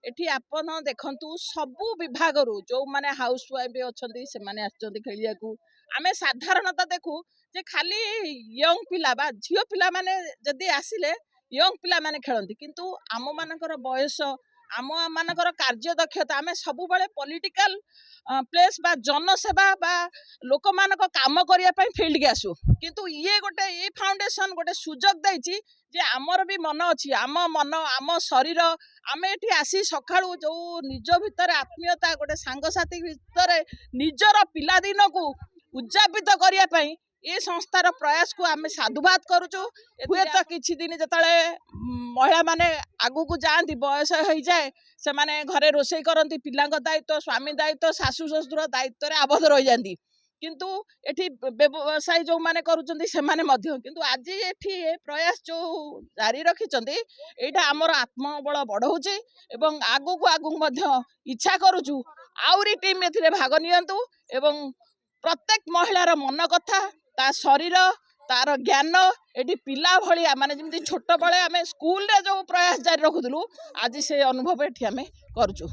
एठी आपण देखंतु सबु विभागरू जो माने हाउस वाइफ अछंती से माने आछंती खेलिया को आमे साधारणतः देखू जे खाली यंग पिला बा झियो पिला माने जदी आसिले यंग पिला माने खेलंती किंतु आम मानकर बयस आम मानकर कार्य दक्षता आमे सबु बेले पॉलिटिकल प्लेस बा जनसेवा बा लोक मानक काम करिया पई फील्ड के आसु किंतु ये गोटे ये फाउंडेशन गोटे सुजोग दैछि जे आमर भी मन अछि आम शरीर आमे एठी आसी सखाळु जो निज भितर आत्मीयता गोटे सांगसाथी भितर निजर पिला दिन को उद्यापित करिया पई ये संस्थार प्रयास को आमे साधुवाद करूचु हुए तो किछि दिन जतले महिला माने आगु को जाती बयस हो जाए से माने घरे रोषेई करती पिलांक दायित्व स्वामी दायित्व सासु ससुर दायित्व रे आबद्ध रही जाती किंतु एठी व्यवसाय जो माने करूचंती से माने मध्य किंतु आज एठी प्रयास जो जारी रखिचंती एटा हमर आत्मबल बढ़ौचे एवं आगु मध्य इच्छा करूचु आउरी टीम एथिरे भाग नियंतु एवं प्रत्येक महिलार मन कथा ता शरीर तार ज्ञान एटी पिला भलिया माने जेमती छोट बळे आमे स्कूल रे जो प्रयास जारी रखुदलु आज से अनुभव एठी आमे करूचु।